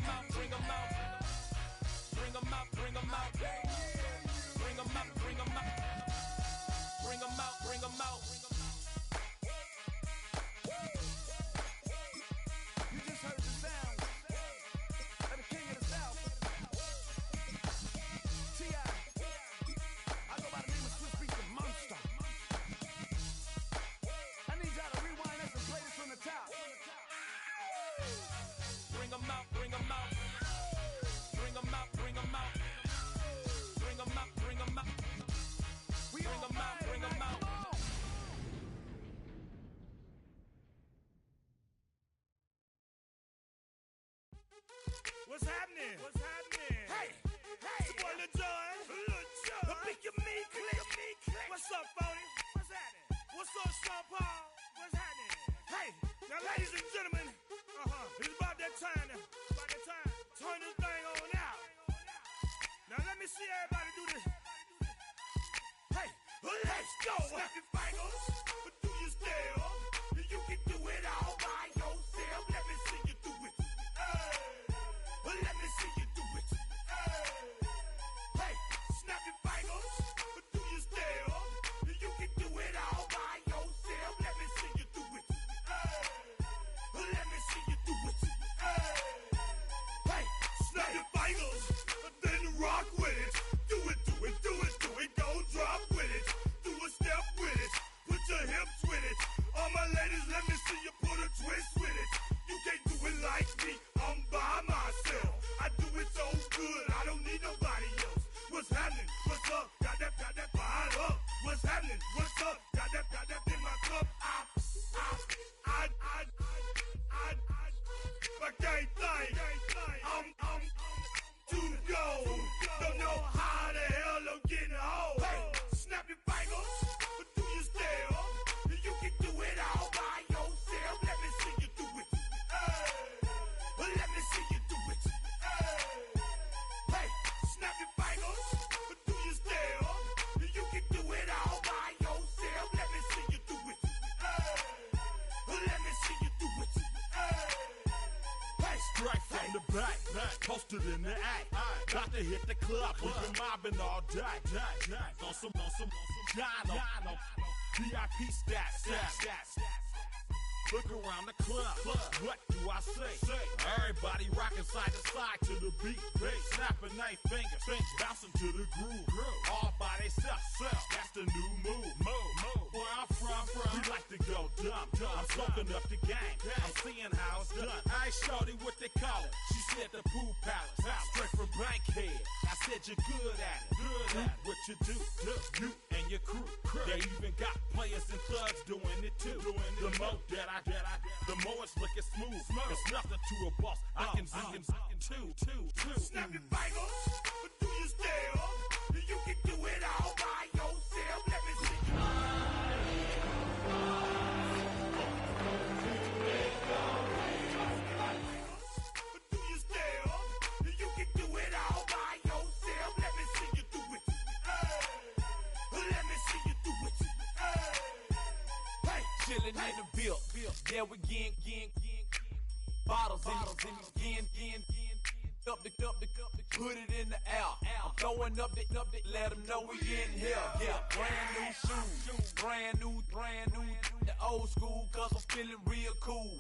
out, bring them out. Bring them out, bring them out. Bring them out, bring them out. Bring them out, bring them out. You just heard the sound of the king of the South. T.I. I go by the name of Swiss Beats the Monster. I need y'all to rewind this and play this from the top. Bring them out, bring them out. Bring them out, bring them out. Bring them out, bring them out. Bring them out, bring them out. What's happening? What's happening? Hey, hey, it's your boy Lil John. The Big Your Me Click. What's up, Phony? What's happening? What's up, Sean Paul? What's happening? Hey, now ladies and gentlemen, it's about that time. Turn this thing on out. Now let me see everybody do this. Hey, let's go. Snap your fingers, but do you still? You can do it all by yourself. Let me see you do it. Let me see you do it. Hey, snap your fingers, but do you still? You can do it all by yourself. Let me see you do it. Let me see you do it. Hey, snap your fingers, then rock with it. Do it, do it, do it, do it. Go drop with it. Do a step with it. Put your hips with it. All my ladies, let me see you put a twist with it. You can't do it like me. I'm by myself. I do it so good. I don't need nobody else. What's happening? What's up? Got that fired up. What's happening? What's up? Got that in my cup. I can't think. I'm too go. Don't know how the hell I'm getting home. Hey, snap your fingers, but do you still? You can do it all by yourself. Let me see you do it. Let me see you do it. Hey, snap your fingers, but do you still? You can do it all by yourself. Let me see you do it. Let me see you do it. Hey, Straight from the back, posted in the act. Got to hit the club, we've been mobbing all day. On some Dino, VIP stats. Look around the club, what do I say? Everybody rocking side to side to the beat. Snapping their fingers, bouncing to the groove. All by themselves, that's the new move. Where I'm from, we like to go dumb. I'm soaking up the game, I'm seeing how it's done. I ain't shorty what they call it. She said the pool palace, straight from Bankhead. I said you're good at it. What you do, you and your crew. They even got players and thugs doing it too. The more that I get, the more it's looking smooth. It's nothing to a boss. I can two. snap your fingers, but do you still? You can do it all by yourself. Let me see you. But do you still? You can do it all by yourself. Let me see you do it. Let me see you do it. Hey, Chillin' in the bill. Yeah, we getting bottles in again. Up the put it in the air. I'm throwing up the, let them know we in here. Yeah, brand new shoes, brand new. The old school, cause I'm feeling real cool.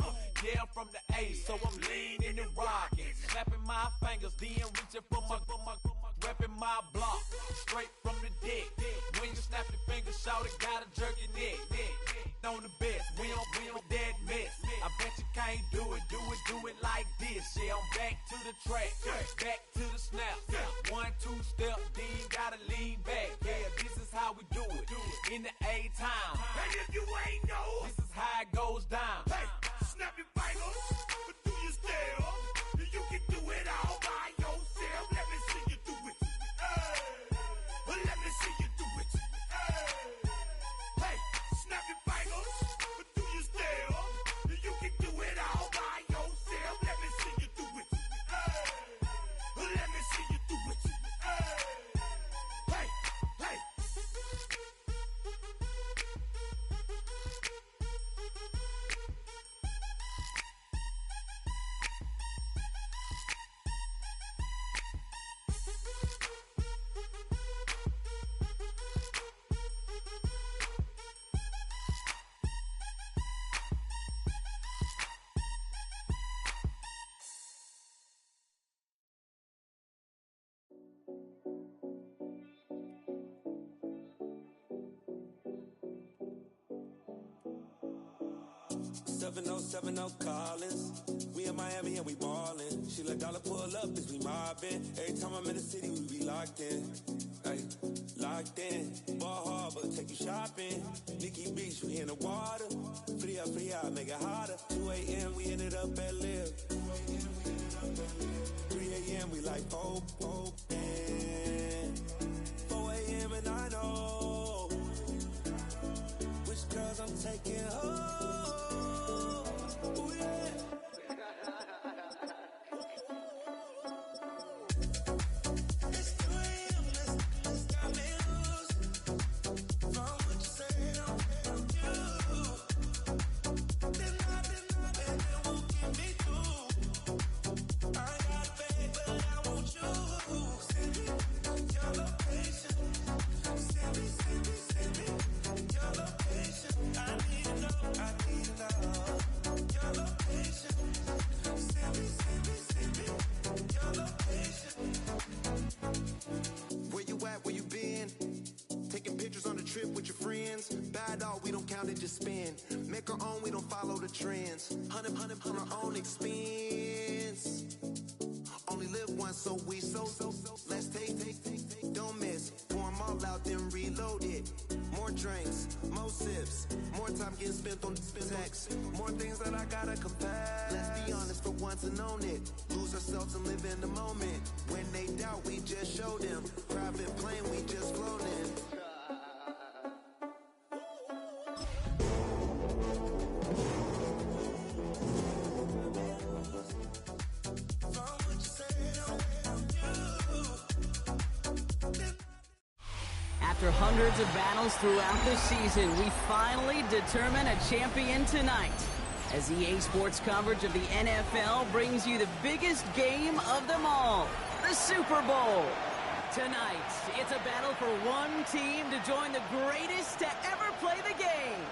Yeah, I'm from the A, so I'm leaning and rocking. Snapping my fingers, then reaching for my repping my block. Straight from the deck. When you snap your fingers, shout it, gotta jerk your neck. On the best, we don't dead mess. I bet you can't do it like this. Yeah, I'm back to the track, back to the snap. 1, 2 step, then you gotta lean back. Yeah, this is how we do it. In the A-time. and if you ain't know, This is how it goes down. hey, snap your fingers, but do you still? You can do it all by yourself. Let me see you do it. Let me see you do it. Hey, snap your fingers, but do you still? You can do it all by yourself. Let me see you do it. Let me see you do it. Hey, hey. 7070 Collins. We in Miami and we ballin'. She let dollar pull up as we mobbin'. Every time I'm in the city, we be locked in. Ay, locked in. Ball Harbor, take you shopping. Nikki Beach, we in the water. Fria, make it hotter. 2 a.m. we ended up at Live. 3 a.m. we like Pope. 4 a.m. and I know which girls I'm taking home. Ooh, yeah. We don't count it, just spend. Make our own, we don't follow the trends. 100 on our own expense. Only live once, so we so. Let's take, don't miss. Pour them all out, then reload it. More drinks, more sips. More time getting spent on text. More things that I gotta confess. Let's be honest for once and own it. Lose ourselves and live in the moment. When they doubt, we just show them. Private plane, we just float in. After hundreds of battles throughout the season, we finally determine a champion tonight. As EA Sports coverage of the NFL brings you the biggest game of them all, the Super Bowl. Tonight, it's a battle for one team to join the greatest to ever play the game.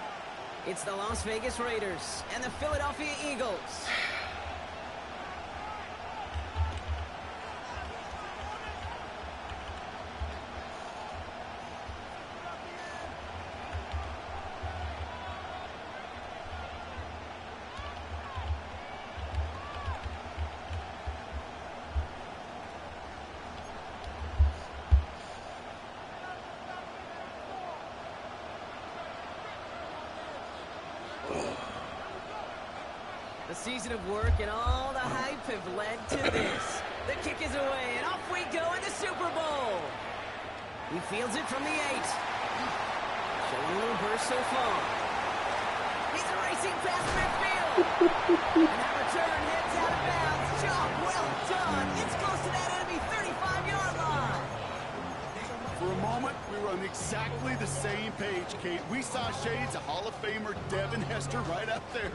It's the Las Vegas Raiders and the Philadelphia Eagles. The season of work and all the hype have led to this. The kick is away, and off we go in the Super Bowl. He fields it from the 8. Showing a little burst so far. He's racing past midfield. And that return heads out of bounds. Job well done. It's close to that enemy 35-yard line. For a moment, we were on exactly the same page, Kate. We saw shades of Hall of Famer Devin Hester right up there,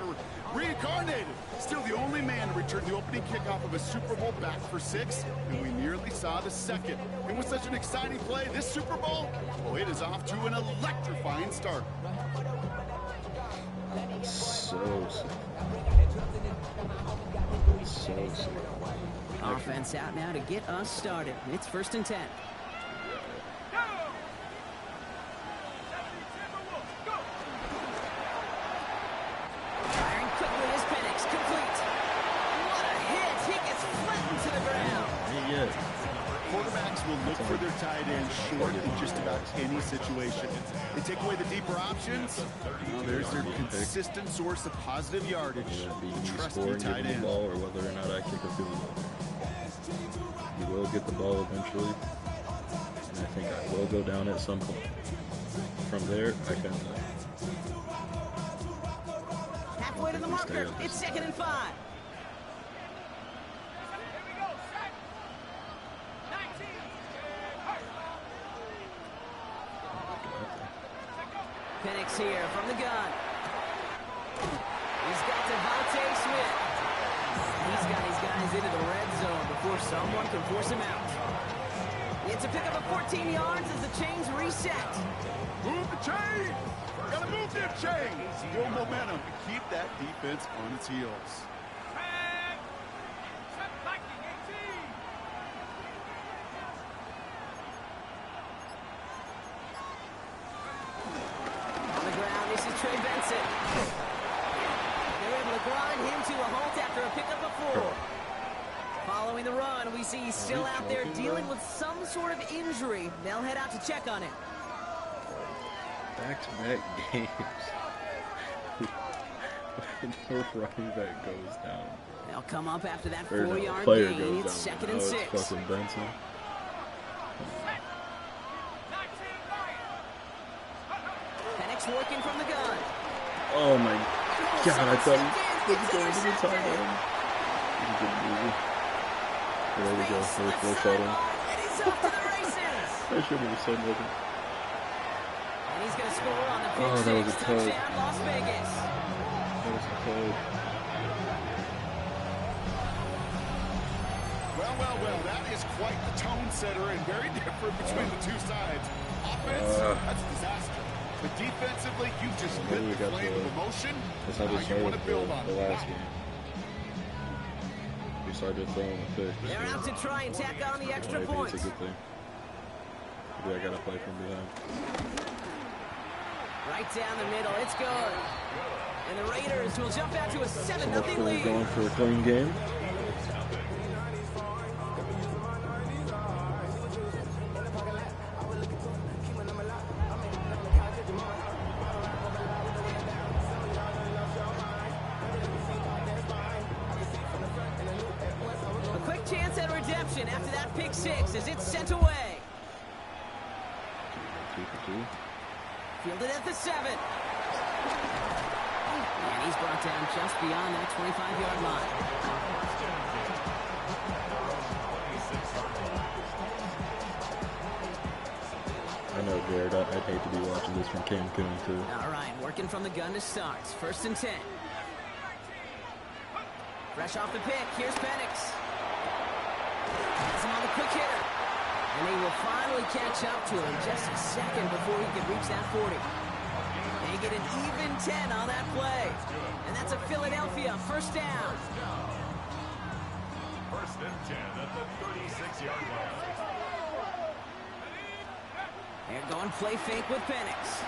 reincarnated. Still the only man to return the opening kickoff of a Super Bowl back for 6, and we nearly saw the second. And with such an exciting play, this Super Bowl, well, it is off to an electrifying start. So sick. Offense out now to get us started. It's 1st and 10. Quarterbacks will look for their tight end short in just about any situation. They take away the deeper options. There's their consistent source of positive yardage. The trusty tight end. The ball or whether or not I kick a field goal. You will get the ball eventually, and I think I will go down at some point. From there, I can. Halfway to the marker. It's 2nd and 5. Penix here from the gun. He's got Devontae Smith. He's got his guys into the red zone before someone can force him out. It's a pickup of 14 yards as the chains reset. Move the chain! Gotta move them chains! Build momentum to keep that defense on its heels. They'll grind him to a halt after a pickup of 4. Following the run, we see he's still out there dealing with some sort of injury. They'll head out to check on him. Back-to-back games. The running back goes down. They'll come up after that Or no, 4-yard player gain. goes It's down. 2nd and 6. It's fucking Benson. Penix working from the gun. Oh my God, I thought he was going to the tight end. He's a good movie. There we go, first shuttle. And he's off to the races. I should have said nothing. And he's going to score on the pick Oh, that was a 6 tug. touchdown, Las Vegas. That was a tug. Well, that is quite the tone setter and very different between the two sides. Offense, that's a disaster. But defensively, you just lit we the got flame of emotion. That's how Now they you want started to build on the it. last game. We started throwing the pick. They're out to try and tack on the extra Maybe points. it's a good thing. Maybe I gotta play from behind. Right down the middle, it's good. And the Raiders will jump out to a 7-0 lead. Going for a clean game. A quick chance at redemption after that pick 6 as it's sent away. 2 for 2. Fielded at the 7. And he's brought down just beyond that 25-yard line. I know, Jared. I'd hate to be watching this from Cancun, too. All right, working from the gun to start. 1st and 10. Fresh off the pick, here's Penix. Has him on the quick hitter. And they will finally catch up to him just a second before he can reach that 40. They get an even 10 on that play. And that's a Philadelphia 1st down. 1st and 10 at the 36-yard line. They're going play fake with Penix.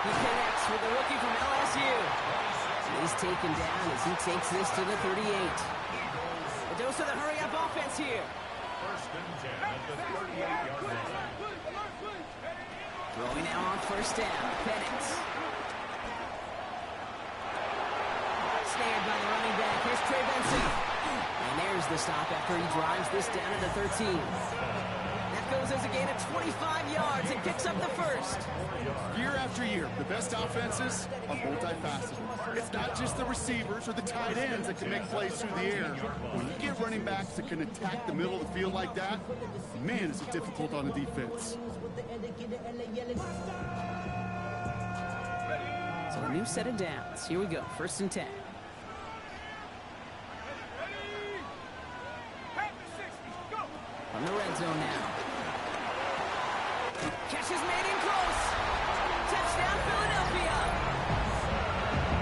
He connects with the rookie from LSU. He's taken down as he takes this to the 38. A dose of the hurry-up offense here. 1st and 10 at the 38-yard line. Throwing now on 1st down. Penix. Snared by the running back. Here's Trey Benson. And there's the stop after he drives this down to the 13. That goes as a gain of 25 yards and picks up the 1st. Year after year, the best offenses are multifaceted. It's not just the receivers or the tight ends that can make plays through the air. When you get running backs that can attack the middle of the field like that, man, is it difficult on the defense. So a new set of downs. Here we go. 1st and 10. From the red zone now. Catch is made in close. Touchdown, Philadelphia.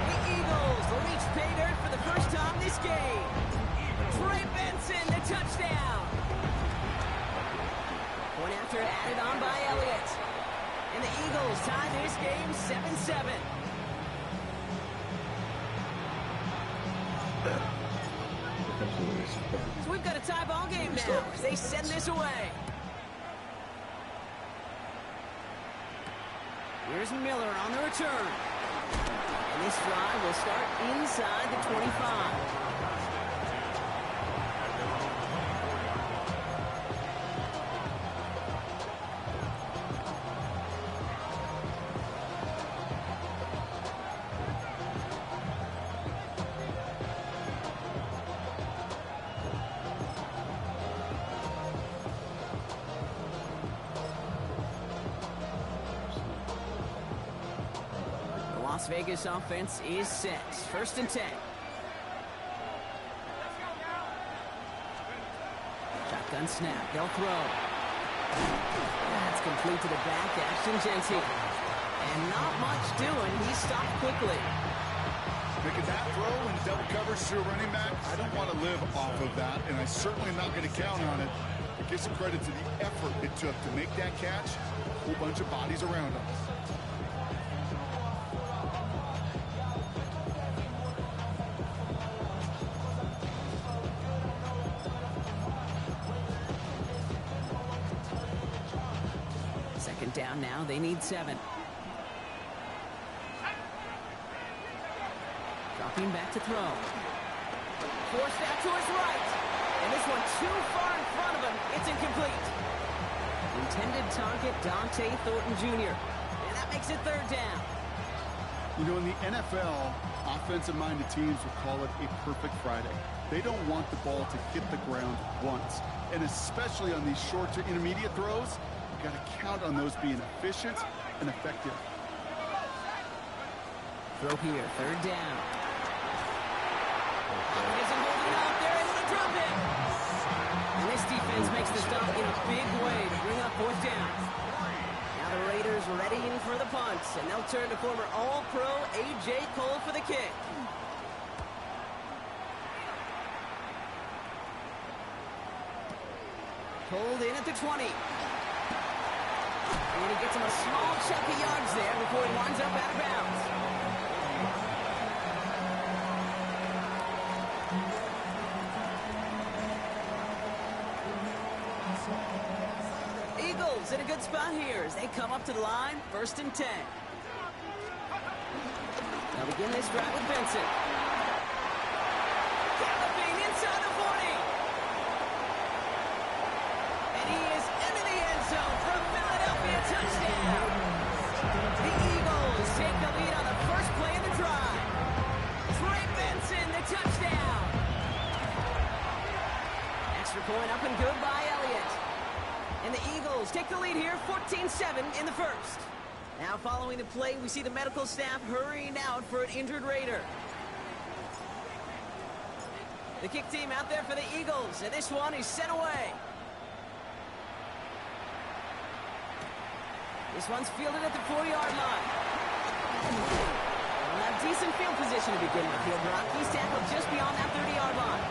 The Eagles reach pay dirt for the first time this game. Trey Benson, the touchdown. Point after added on by Elliott. And the Eagles tie this game 7-7. So we've got a tie ball game now as they send this away. Here's Miller on the return. And this drive will start inside the 25. Las Vegas offense is set. 1st and 10. Shotgun snap. They'll throw. That's complete to the back. Ashton Genty. And not much doing. He stopped quickly. Making that throw and double coverage to a running back, I don't want to live off of that, and I certainly am not going to count on it. But give some credit to the effort it took to make that catch. A whole bunch of bodies around him. Second down now. They need 7. Dropping back to throw. Forced out to his right. And this one too far in front of him. It's incomplete. Intended target, Dante Thornton Jr. And that makes it 3rd down. You know, in the NFL, offensive-minded teams will call it a perfect Friday. They don't want the ball to hit the ground once. And especially on these short to intermediate throws, you've got to count on those being efficient and effective. Throw here, 3rd down. Isn't holding it out there, able to drop it. And this defense makes the stop in a big way to bring up 4th down. Now the Raiders readying for the punt, and they'll turn to former All-Pro A.J. Cole for the kick. Pulled in at the 20. And he gets him a small chunk of yards there before he winds up out of bounds. Eagles in a good spot here as they come up to the line, 1st and 10. They'll begin this drive with Benson. Galloping inside the 40. And he is into the end zone for a Philadelphia touchdown. The Eagles take the lead on the first play of the drive. Trey Benson, the touchdown. Extra point up and good by Elliott. And the Eagles take the lead here, 14-7 in the first. Now following the play, we see the medical staff hurrying out for an injured Raider. The kick team out there for the Eagles, and this one is sent away. This one's fielded at the 4-yard line. We'll have decent field position to begin with here, Brock. He's tackled just beyond that 30-yard line.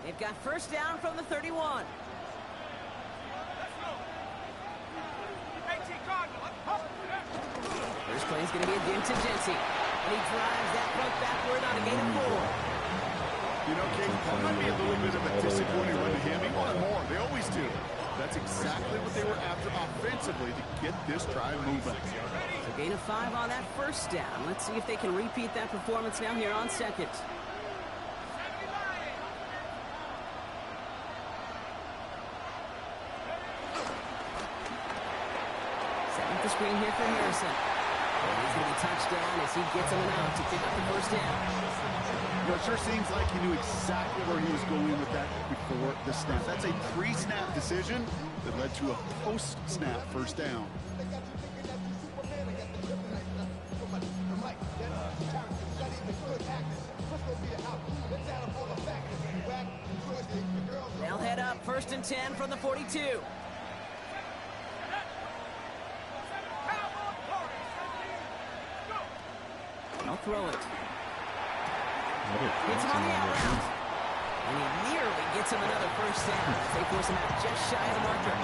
They've got 1st down from the 31. First play is going to be against Jency. And he drives that front backward on a gain of 4. You know, Kate, that might be a little bit of a disappointing run to him. He wanted more. They always do. That's exactly what they were after offensively to get this drive moving. So gain of 5 on that 1st down. Let's see if they can repeat that performance now here on 2nd. The screen here for Harrison. And he's going to be touched down as he gets him out to pick up the 1st down. You know, it sure seems like he knew exactly where he was going with that before the snap. That's a pre-snap decision that led to a post-snap 1st down. They'll head up 1st and 10 from the 42. I'll throw it. Gets him on the out route. And he nearly gets him another 1st down. They force him out just shy of the marker.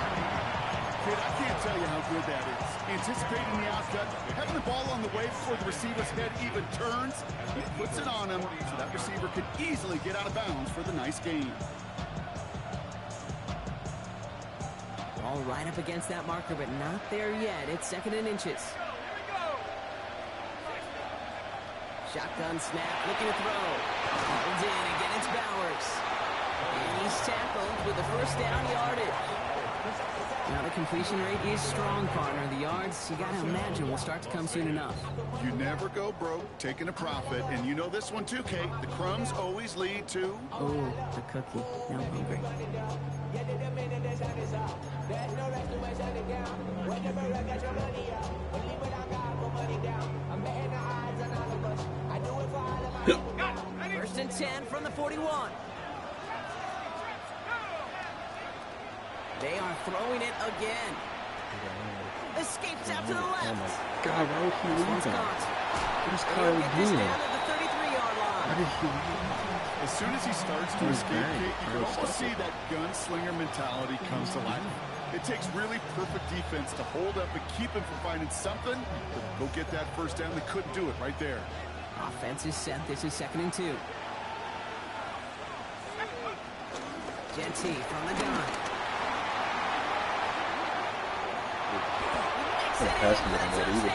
Kid, I can't tell you how good that is. Anticipating the outcut, having the ball on the way before the receiver's head even turns, he puts it on him so that receiver could easily get out of bounds for the nice gain. All right up against that marker, but not there yet. It's 2nd and inches. Shotgun snap, looking to throw. Holds in, again it's Bowers. And he's tackled with the 1st down yardage. Now the completion rate is strong, partner. The yards, you gotta imagine, will start to come soon enough. You never go broke taking a profit, and you know this one too, Kate. The crumbs always lead to... Oh, the cookie. Now I'm hungry. First and 10 from the 41. They are throwing it again. Escapes out to the left. Oh my God, why would he leave that? What is Kyle He'll get this doing? down to the 33-yard line. Why did he leave that? As soon as he starts to escape, Kate, you can almost see that gunslinger mentality comes to life. It takes really perfect defense to hold up and keep him from finding something. But go get that first down. They couldn't do it right there. Offense is set. This is 2nd and 2. Genty from the gun. Passing it on that either.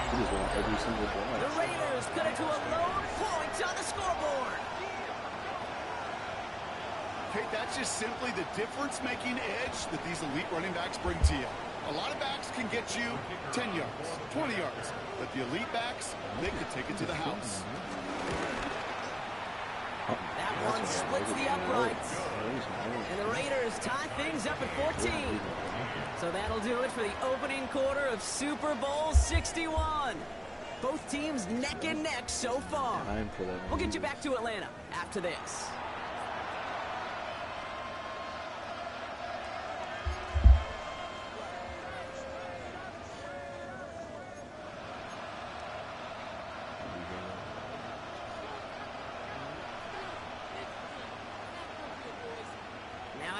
He just won every single The drive. Raiders cut it to a lone point on the scoreboard. Kate, that's just simply the difference-making edge that these elite running backs bring to you. A lot of backs can get you 10 yards, 20 yards, but the elite backs, they can take it to the house. That one splits the uprights. And the Raiders tie things up at 14. So that'll do it for the opening quarter of Super Bowl 61. Both teams neck and neck so far. Time for that. We'll get you back to Atlanta after this.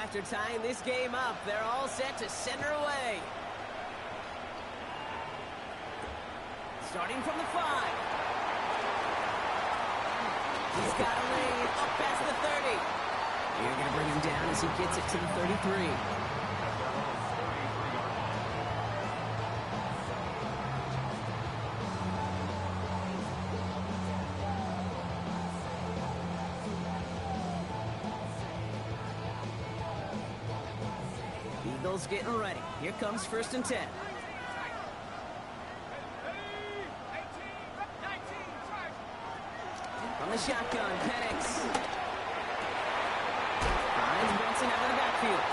After tying this game up, they're all set to center away. Starting from the 5. He's got a lane up past the 30. You're going to bring him down as he gets it to the 33. Eagles getting ready. Here comes 1st and 10. From the shotgun, Penix. Finds Benson out of the backfield.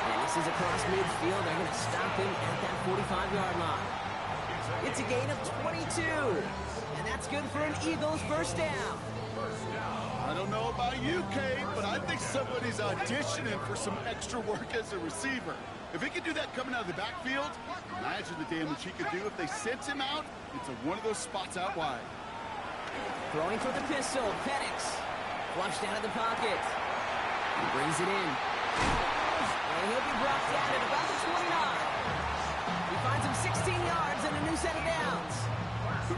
And this is across midfield. They're going to stop him at that 45-yard line. It's a gain of 22. And that's good for an Eagles first down. I don't know about you, Kate, but I think somebody's auditioning for some extra work as a receiver. If he could do that coming out of the backfield, imagine the damage he could do if they sent him out into one of those spots out wide. Throwing for the pistol, Penix. Flushed out of the pocket. He brings it in. And he'll be brought down at about the 29. He finds him 16 yards and a new set of downs.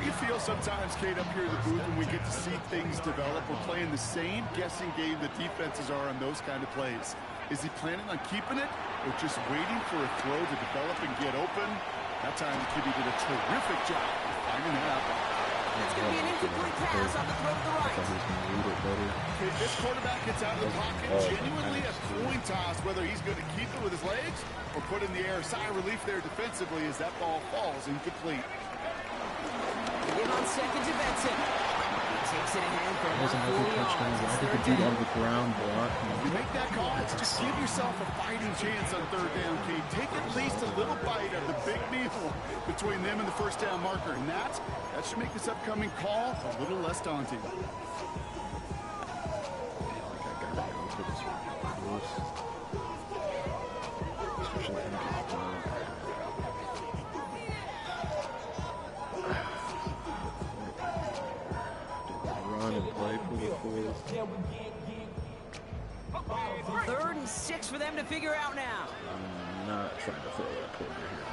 You feel sometimes, Kate, up here in the booth when we get to see things develop, we're playing the same guessing game that defenses are on those kind of plays. Is he planning on keeping it or just waiting for a throw to develop and get open? That time the QB did a terrific job of finding that out. It's going to be an incomplete pass on the throw to the right. Okay, this quarterback gets out of the pocket, genuinely a coin toss whether he's going to keep it with his legs or put in the air. Sigh of relief there defensively as that ball falls incomplete. Give on 2nd to Benson. He takes it ahead for about 4 yards. Why did he do that on the ground block? You make that call, just give yourself a fighting chance on 3rd down, Kate. Take at least a little bite of the big meal between them and the first down marker. And that should make this upcoming call a little less daunting. Run and play for the fourth. 3rd and 6 for them to figure out now. I'm not trying to throw that quarter here.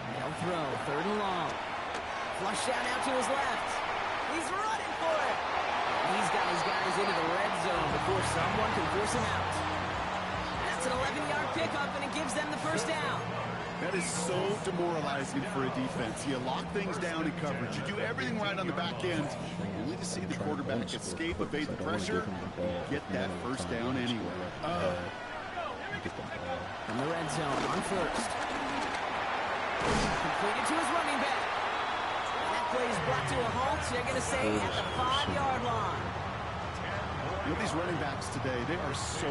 They'll throw 3rd and long. Flush down out to his left. He's running for it. He's got his guys into the red zone before someone can force him out. That's an 11-yard pickup, and it gives them the first down. That is so demoralizing for a defense. You lock things down in coverage. You do everything right on the back end. Only to see the quarterback escape, evade the pressure, and get that first down anyway. From the red zone on 1st. Completed to his running back. And that play is brought to a halt, so they're going to say at the 5-yard line. You know, these running backs today, they are so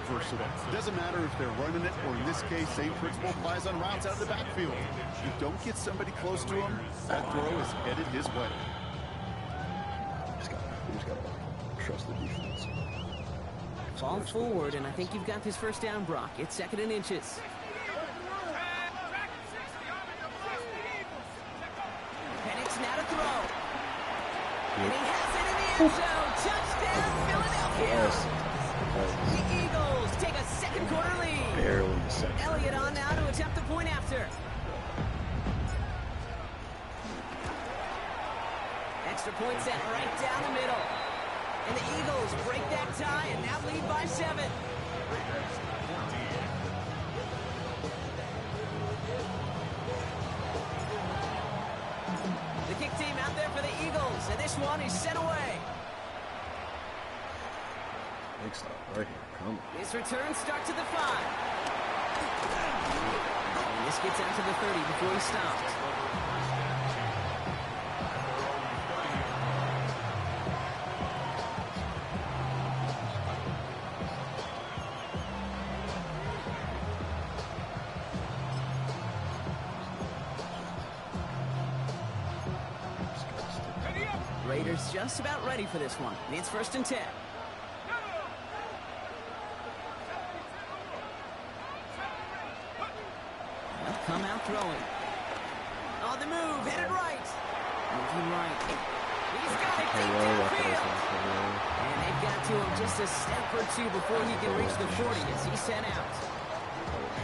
versatile. It doesn't matter if they're running it, or in this case, same principle applies on routes out of the backfield. If you don't get somebody close to him, that throw is headed his way. We just got to trust the defense. Ball forward, and I think you've got this first down, Brock. It's 2nd and inches. Penix now to throw. And he has it in the end zone. Touchdown, Philadelphia. The Eagles take a second quarter lead. Barely a second. Elliott on now to attempt the point after. Extra point set right down the middle. And the Eagles break that tie and now lead by 7. The kick team out there for the Eagles, and this one is sent away. Big stop right here. Come on. This return starts at the 5. And this gets out to the 30 before he stops. Raiders just about ready for this one. It's 1st and 10. They'll come out throwing. On the move, headed right. Moving right. He's got it deep downfield. And they've got to him just a step or two before he can reach the 40 as he's sent out.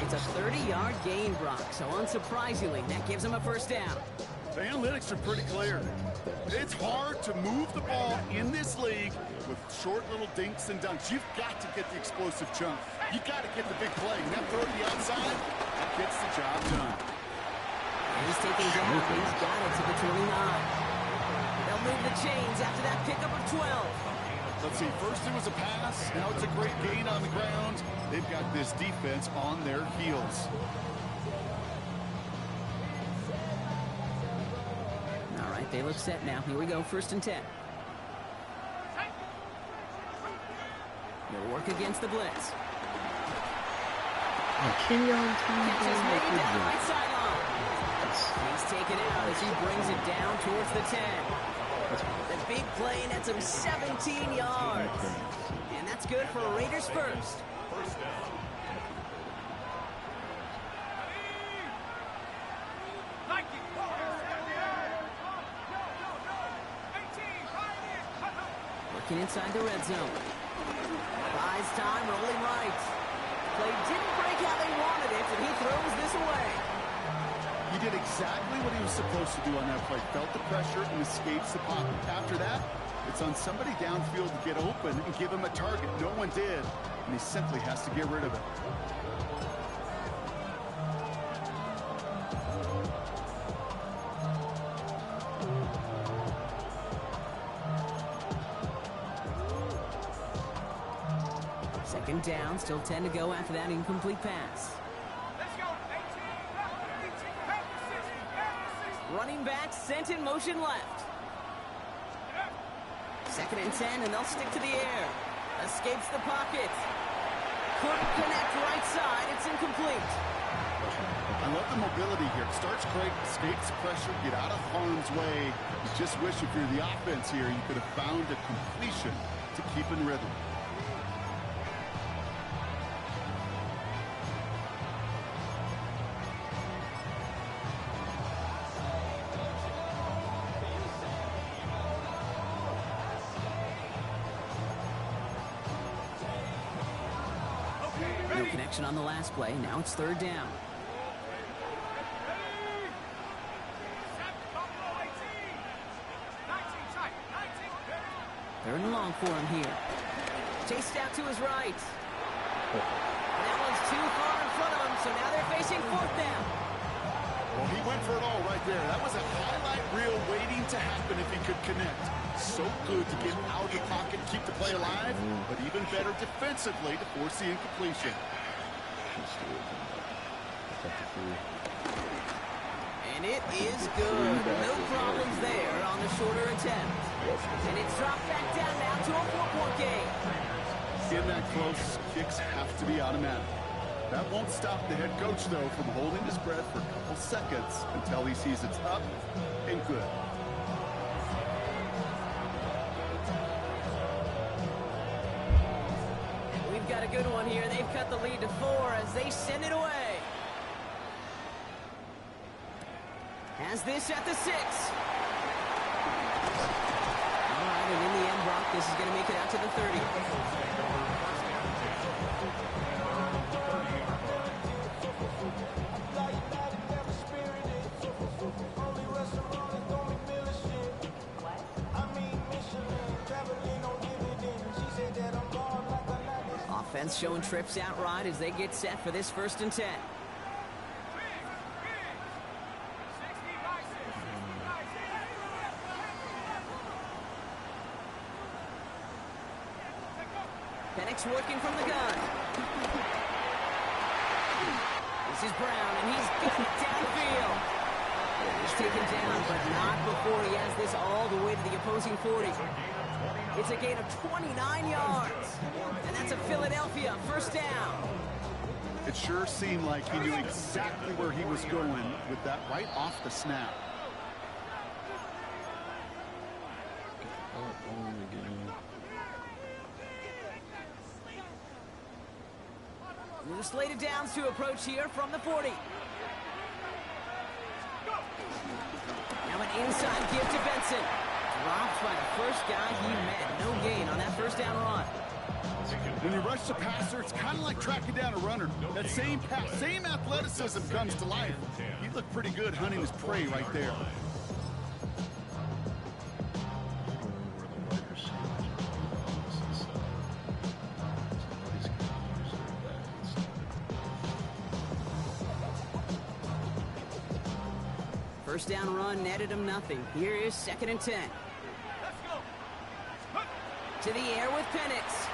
It's a 30-yard gain, Brock, so unsurprisingly, that gives him a first down. The analytics are pretty clear. It's hard to move the ball in this league with short little dinks and dunks. You've got to get the explosive chunk. You've got to get the big play. And that throw to the outside, that gets the job done. And he's taken down. He's got it to the 29. They'll move the chains after that pickup of 12. Let's see, first it was a pass. Now it's a great gain on the ground. They've got this defense on their heels. They look set now. Here we go, 1st and 10. They'll work against the blitz. Catch is made down the right sideline. He's taken out as he brings it down towards the 10. The big play nets him 17 yards. And that's good for Raiders first. Inside the red zone. Buys time, rolling right. Play didn't break how they wanted it, and he throws this away. He did exactly what he was supposed to do on that play. Felt the pressure and escapes the pocket. After that, it's on somebody downfield to get open and give him a target. No one did, and he simply has to get rid of it. Second down, still 10 to go after that incomplete pass. Running back sent in motion left. 2nd and 10, and they'll stick to the air. Escapes the pocket. Couldn't connect right side. It's incomplete. I love the mobility here. Starts great, escapes pressure, get out of harm's way. You just wish if you're the offense here, you could have found a completion to keep in rhythm. No connection on the last play. Now it's 3rd down. Third and long for him here. Chased out to his right. That one's too far in front of him, so now they're facing 4th down. Well, he went for it all right there. That was a highlight reel waiting to happen if he could connect. So good to get out of the pocket, keep the play alive, but even better defensively to force the incompletion. And it is good. No problems there on the shorter attempt. And it's dropped back down now to a 4-point game. In that close, kicks have to be automatic. That won't stop the head coach, though, from holding his breath for a couple seconds until he sees it's up and good. We've got a good one here. They've cut the lead to 4 as they send it away. Has this at the 6. All right, and in the end, Brock, this is going to make it out to the 30. Offense showing trips out right as they get set for this 1st and 10. Penix working from the gun. This is Brown, and he's got it downfield. He's taken down, but not before he has this all the way to the opposing 40. It's a gain of 29 yards. And that's a Philadelphia 1st down. It sure seemed like he knew exactly where he was going with that right off the snap. New slated downs to approach here from the 40. Now an inside give to Benson. Dropped by the first guy he met. No gain on that 1st down run. When you rush the passer, it's kind of like tracking down a runner. That same pass, same athleticism comes to life. He looked pretty good hunting his prey right there. First down run netted him nothing. Here is 2nd and 10. To the air with Penix.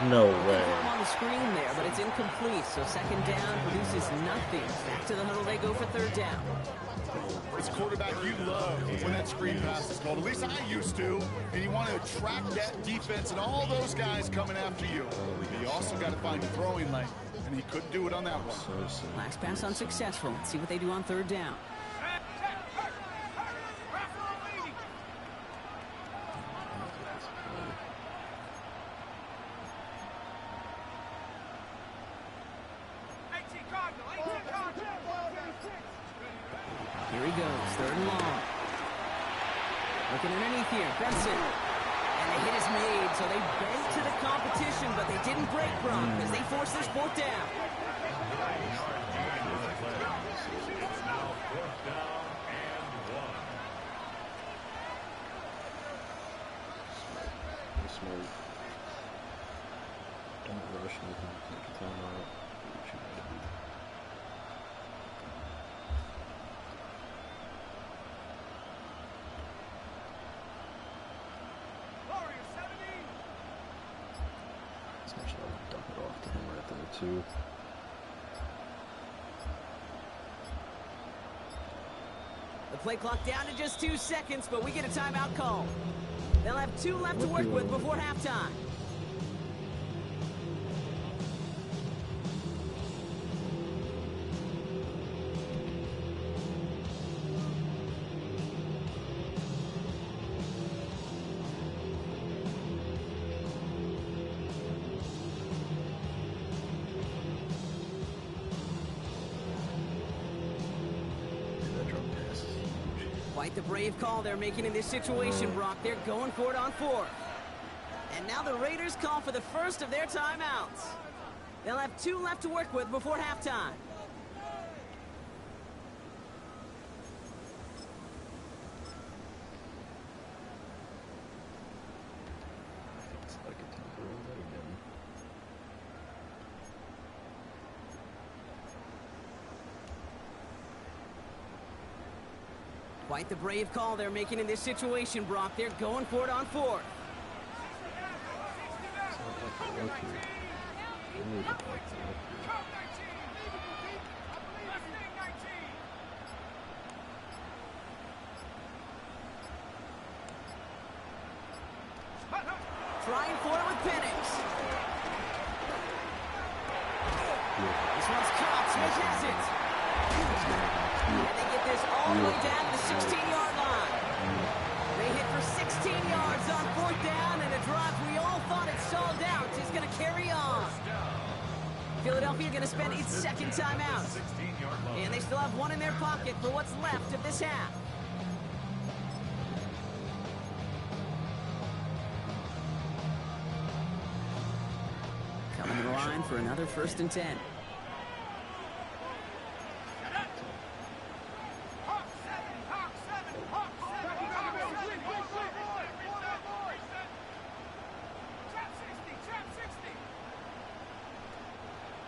No Looking way. for him on the screen there, but it's incomplete. So 2nd down produces nothing. Back to the huddle they go for 3rd down. As a quarterback, you love when that screen pass is called. At least I used to. And you want to attract that defense and all those guys coming after you. But you also got to find a throwing lane. And he couldn't do it on that one. Last pass unsuccessful. Let's see what they do on 3rd down. Here he goes, 3rd and long. Looking underneath here, Benson. And the hit is made, so they bent to the competition, but they didn't break Brock as they force this 4th down. Smart. Don't rush nothing. Take your time out. Do what you gotta do. Essentially, I'll dump it off to him right there, too. The play clock down to just 2 seconds, but we get a timeout call. They'll have 2 left to work with before halftime. Quite the brave call they're making in this situation, Brock. They're going for it on 4th. And now the Raiders call for the first of their timeouts. They'll have 2 left to work with before halftime. Quite the brave call they're making in this situation, Brock. They're going for it on 4th. Trying for it with Penix. This one's caught. Smith has it. And they get this all the way down to the 16-yard line. They hit for 16 yards on 4th down, and a drive we all thought it stalled out is going to carry on. Philadelphia going to spend its second timeout. And they still have one in their pocket for what's left of this half. Coming to the line for another 1st and 10.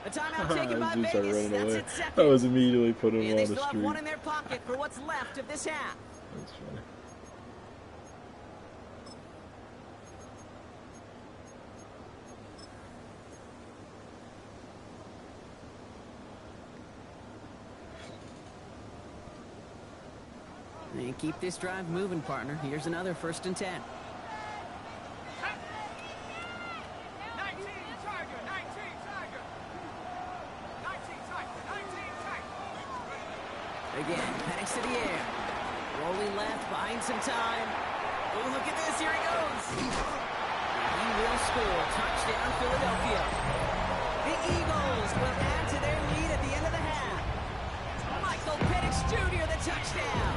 A timeout taken by Vegas. That's its second. I was immediately putting him And they on the still have street. one in their pocket for what's left of this half. That's funny. And keep this drive moving, partner. Here's another 1st and 10. 19 Tiger, 19 Tiger. 19 Tiger, 19 Tiger. Again, headings to the air. Rolling left, buying some time. Oh, look at this. Here he goes. He will score. Touchdown, Philadelphia. The Eagles will add to their lead at the end of the half. Michael Penix Jr., the touchdown.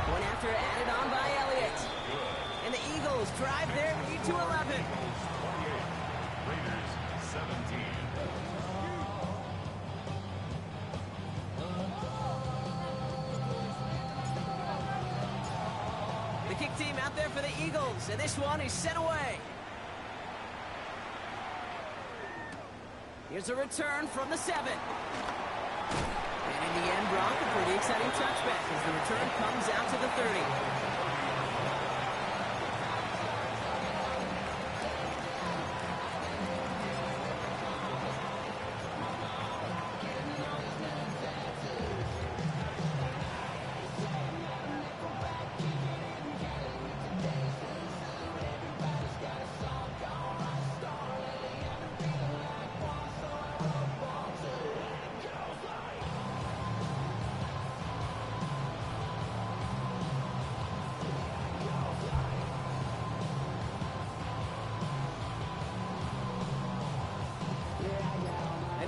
One after added on by Elliott. And the Eagles drive their lead to 11. Raiders 17. The kick team out there for the Eagles, and this one is sent away. Here's a return from the 7. And in the end, Brock, a pretty exciting touchback as the return comes out to the 30.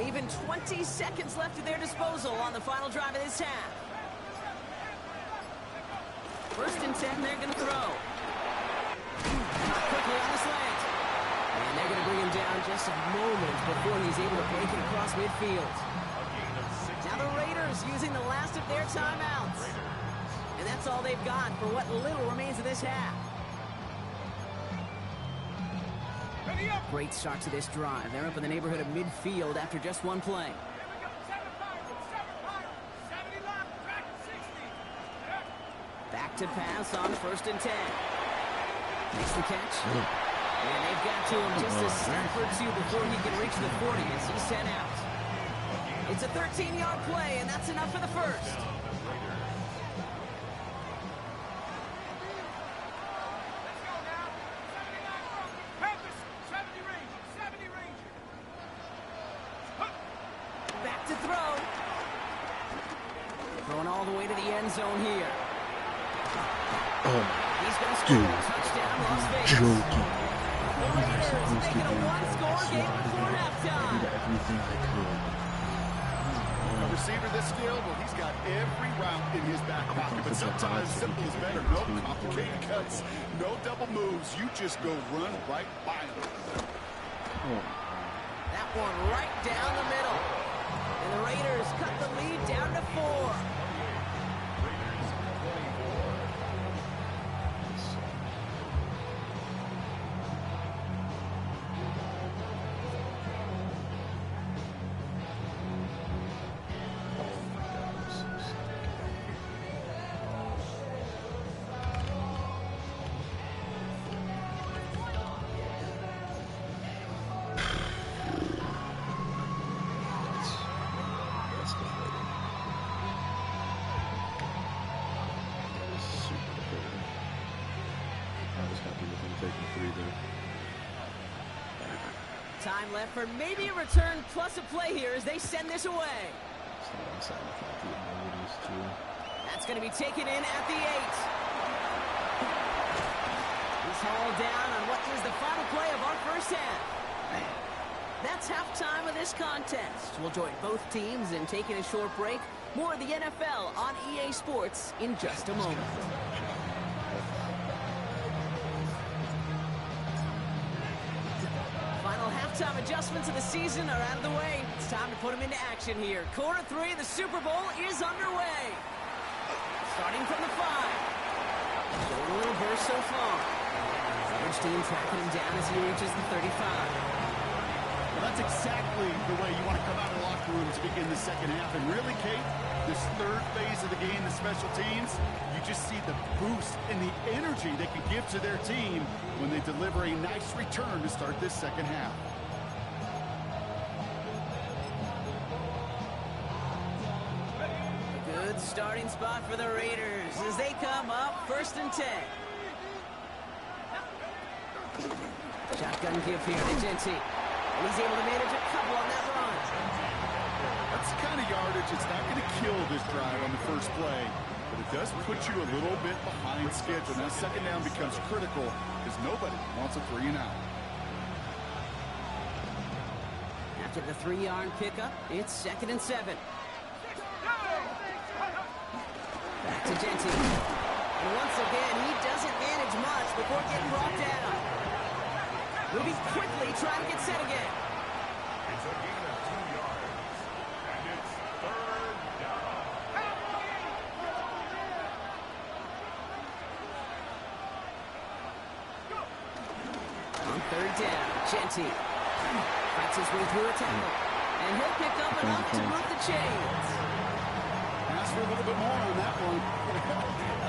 Even 20 seconds left at their disposal on the final drive of this half. 1st and 10, they're going to throw. Quickly on the slant. And they're going to bring him down just a moment before he's able to break it across midfield. Now the Raiders using the last of their timeouts. And that's all they've got for what little remains of this half. Great start to this drive. They're up in the neighborhood of midfield after just one play. Back to pass on 1st and 10. Makes the catch. And they've got to him just a step or two before he can reach the 40 as he's sent out. It's a 13-yard play, and that's enough for the first. Back to throw. Throwing all the way to the end zone here. He's going to score a touchdown, Las Vegas. Joking. The Raiders making a one-score game before halftime. Everything I could. A receiver this skilled, well, he's got every route in his back pocket. But sometimes simple is better. No complicated cuts, no double moves. You just go run right by him. That one right down the middle. And the Raiders cut the lead down to 4. Time left for maybe a return plus a play here as they send this away. That's going to be taken in at the 8. He's hauled down on what is the final play of our first half. That's halftime of this contest. We'll join both teams in taking a short break. More of the NFL on EA Sports in just a moment. Final halftime adjustments of the season are out of the way. It's time to put them into action here. Quarter 3 of the Super Bowl is underway. Starting from the 5. A little burst so far. Coverage team tracking him down as he reaches the 35. Well, that's exactly the way you want to come out of the locker room to begin the second half. And really, Kate, this third phase of the game, the special teams, you just see the boost and the energy they can give to their team when they deliver a nice return to start this second half. A good starting spot for the Raiders as they come up 1st and 10. Shotgun give here to Genty. And he's able to manage a couple on that run. That's the kind of yardage it's not going to kill this drive on the first play, but it does put you a little bit behind schedule. Now second down becomes critical because nobody wants a 3 and out. After the 3-yard pickup, it's 2nd and 7. Back to Genty. And once again, he doesn't manage much before getting brought down. Moving quickly, trying to get set again. It's a gain of 2 yards, and it's 3rd down. On 3rd down, Genty fights his way through a tackle, and he'll pick up enough to move the chains. Ask for a little bit more on that one.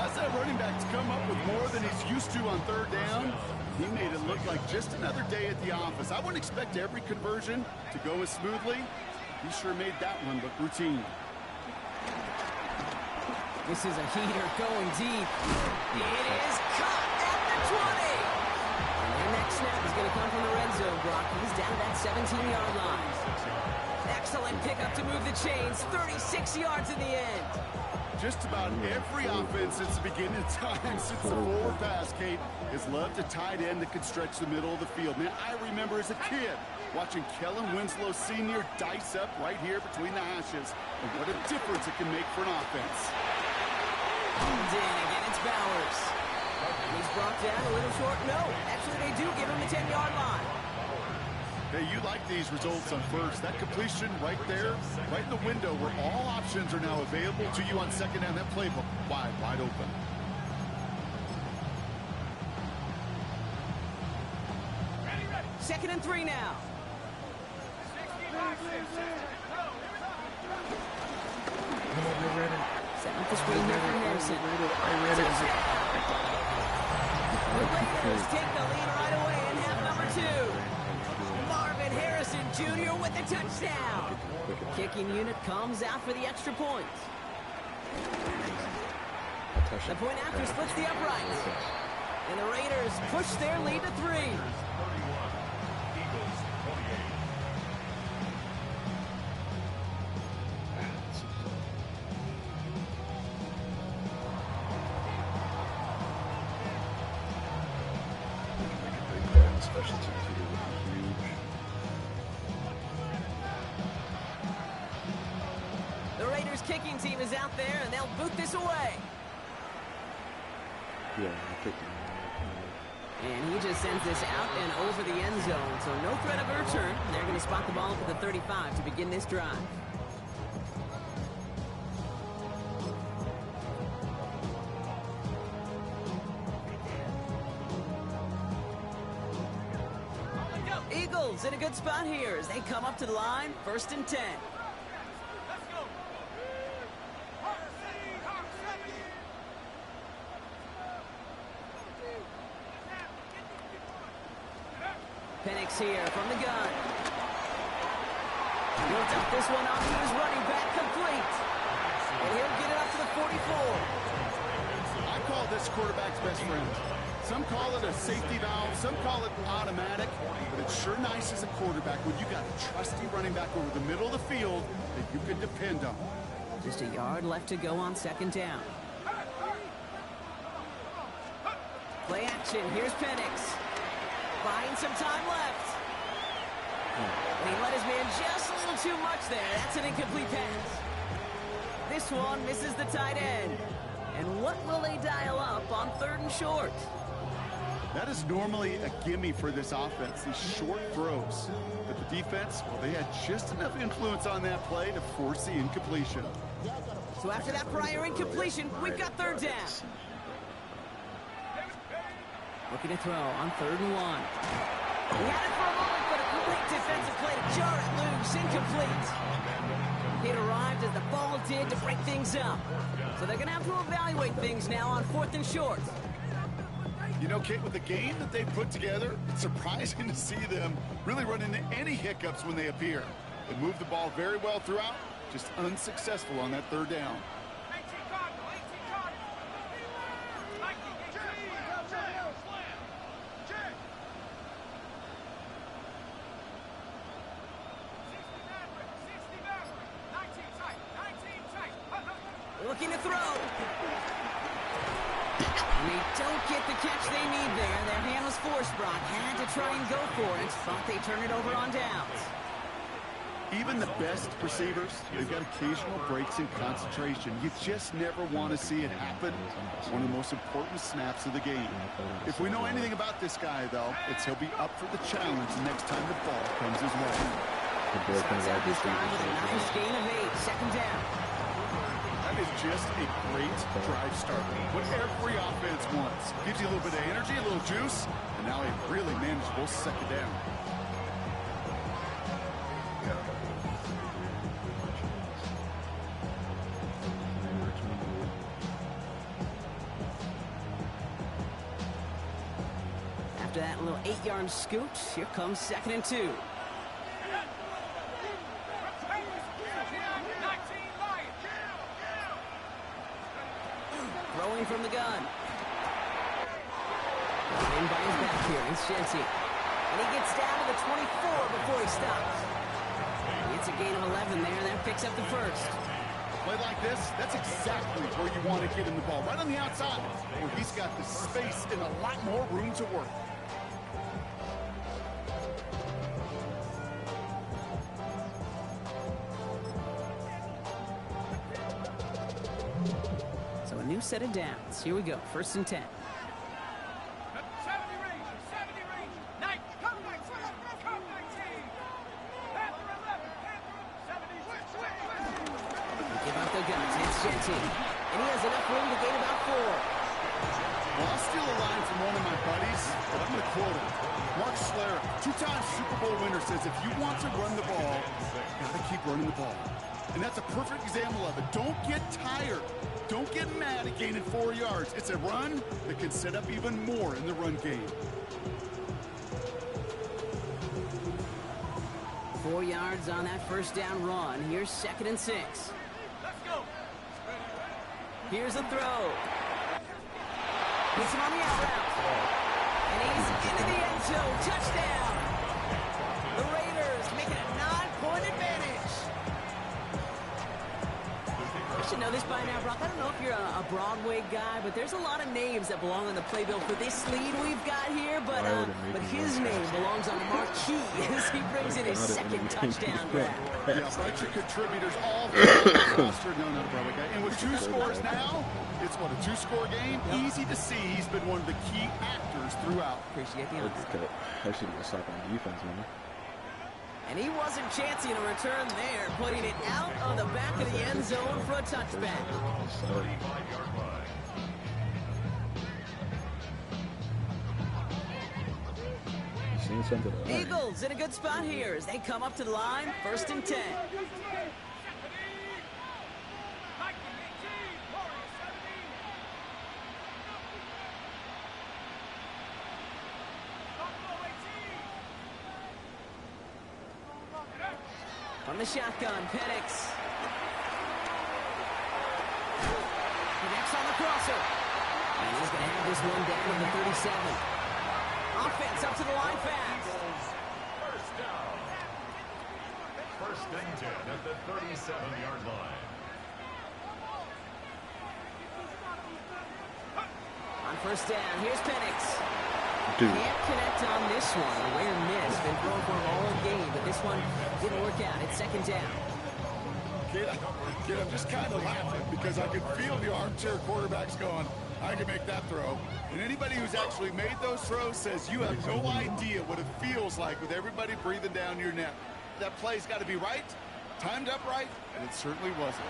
As that running back's come up with more than he's used to on 3rd down, he made it look like just another day at the office. I wouldn't expect every conversion to go as smoothly. He sure made that one look routine. This is a heater going deep. It is caught at the 20. And their next snap is going to come from the red zone, Brock. He's down that 17-yard line. Excellent pickup to move the chains. 36 yards in the end. Just about every offense since the beginning of time, since the forward pass, Kate, has loved a tight end that can stretch the middle of the field. Man, I remember as a kid watching Kellen Winslow Sr. dice up right here between the hashes. And what a difference it can make for an offense. And in again, it's Bowers. He's brought down a little short. No, actually they do give him the 10-yard line. Hey, you like these results on first. That completion right there, right in the window where all options are now available to you on second down. That playbook wide open. Second and 3 now. Set up the screen here for Harrison. The Raiders take the lead right away in half number 2. Marvin Harrison Jr. with the touchdown. Kicking unit comes out for the extra point. The point after splits the uprights. And the Raiders push their lead to 3. The Raiders kicking team is out there, and they'll boot this away. Yeah, I picked him. And he just sends this out and over the end zone, so no threat of a return. They're going to spot the ball at the 35 to begin this drive. Eagles in a good spot here as they come up to the line, 1st and 10. Penix here from the gun. He'll dump this one off to his running back, complete. And he'll get it up to the 44. I call this quarterback's best friend. Some call it a safety valve, some call it automatic, but it's sure nice as a quarterback when you got a trusty running back over the middle of the field that you can depend on. Just a yard left to go on second down. Play action. Here's Penix. Buying some time left. And he let his man just a little too much there. That's an incomplete pass. This one misses the tight end. And what will they dial up on 3rd and short? That is normally a gimme for this offense, these short throws. But the defense, well, they had just enough influence on that play to force the incompletion. So after that prior incompletion, we've got 3rd down. Looking to throw on 3rd and 1. He had it for a moment, but a complete defensive play to jar it loose. Incomplete. It arrived as the ball did to break things up. So they're going to have to evaluate things now on 4th and short. You know, Kate, with the game that they put together, it's surprising to see them really run into any hiccups when they appear. They moved the ball very well throughout, just unsuccessful on that 3rd down. Looking to throw. And they don't get the catch they need there. Their hand was forced, Brock. Had to try and go for it. Thought they turned it over on downs. Even the best receivers, they've got occasional breaks in concentration. You just never want to see it happen. One of the most important snaps of the game. If we know anything about this guy, though, it's he'll be up for the challenge the next time the ball comes his way. Starts out this drive with a nice gain of 8. Second down. That is just a great drive starter. What every offense wants. Gives you a little bit of energy, a little juice, and now a really manageable second down. After that little 8-yard scoot, here comes 2nd and 2. Throwing from the gun. In by his back here, it's Shenty. And he gets down to the 24 before he stops. It's a gain of 11 there, and that picks up the first. A play like this, that's exactly where you want to get him the ball, right on the outside, where he's got the space and a lot more room to work. So a new set of downs. Here we go, 1st and 10. And he has enough room to gain about 4. Well, I'll steal a line from one of my buddies, but I'm going to quote him. Mark Schler, 2-time Super Bowl winner, says if you want to run the ball, you got to keep running the ball. And that's a perfect example of it. Don't get tired. Don't get mad at gaining 4 yards. It's a run that can set up even more in the run game. 4 yards on that 1st down run. Here's 2nd and 6. Here's a throw. Hits him on the out route. And he's into the end zone. Touchdown. The Raiders making a 9-point advantage. I should know this by now, Brock. I don't know if you're a Broadway guy, but there's a lot of names that belong on the playbill for this lead we've got here. But his name belongs on the marquee as he brings in his 2nd touchdown grab. Yeah, a bunch of contributors all through the roster. No, not a Broadway guy. And with 2 scores now, it's what, a 2-score game? Yep. Easy to see he's been one of the key actors throughout. Appreciate the honesty. I should get a stop on defense, man. And he wasn't chancing a return there, putting it out of the back of the end zone for a touchback. Eagles in a good spot here as they come up to the line, 1st and 10. From the shotgun, Penix. Connects on the crosser. And he's going to have this one down at the 37. Offense up to the line fast. First down. First and 10 at the 37-yard line. On first down, here's Penix. Dude. Can't connect on this one. A rare miss. Been thrown for him all game, but this one didn't work out. It's second down. Kid, I'm just kind of laughing because I could feel the armchair quarterbacks going, I can make that throw. And anybody who's actually made those throws says you have no idea what it feels like with everybody breathing down your neck. That play's got to be right, timed up right, and it certainly wasn't.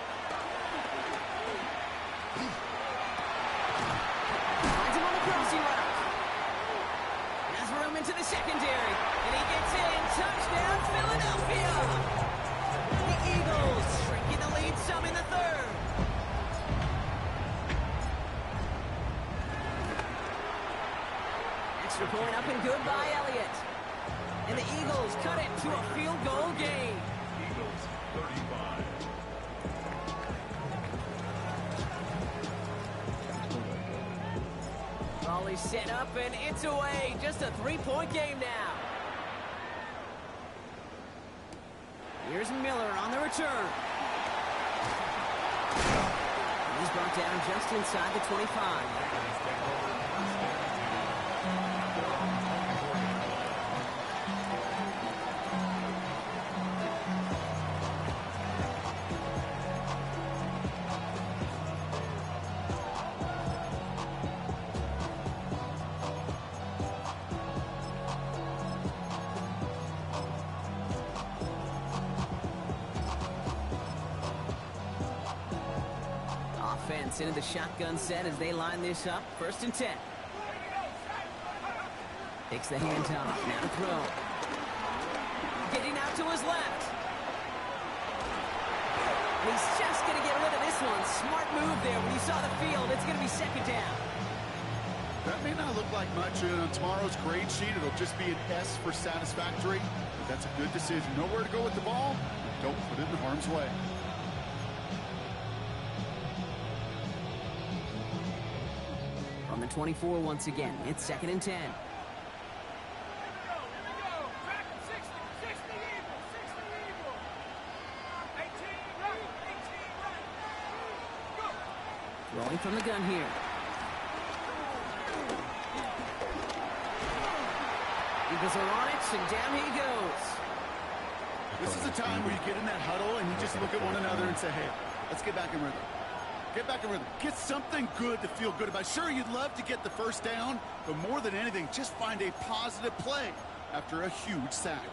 Finds him on the crossing route. Has room into the secondary. And he gets in. Touchdown, Philadelphia. The Eagles shrinking the lead some in the third. Extra point up and good by Elliott. And the Eagles cut it to a field goal game. Eagles 35. Volley set up and it's away. Just a 3-point game now. Here's Miller on the return. He's brought down just inside the 25. Into the shotgun set as they line this up. First and 10. Takes the handoff. Now to throw. Getting out to his left. He's just going to get rid of this one. Smart move there when he saw the field. It's going to be second down. That may not look like much on tomorrow's grade sheet. It'll just be an S for satisfactory. But that's a good decision. Nowhere to go with the ball. Don't put it in harm's way. On the 24 once again. It's second and 10. Rolling from the gun here. Eagles are on it, and down he goes. This is a time where you get in that huddle and you just look at one another and say, hey, let's get back in rhythm. Get back in rhythm. Get something good to feel good about. Sure, you'd love to get the first down, but more than anything, just find a positive play after a huge sack.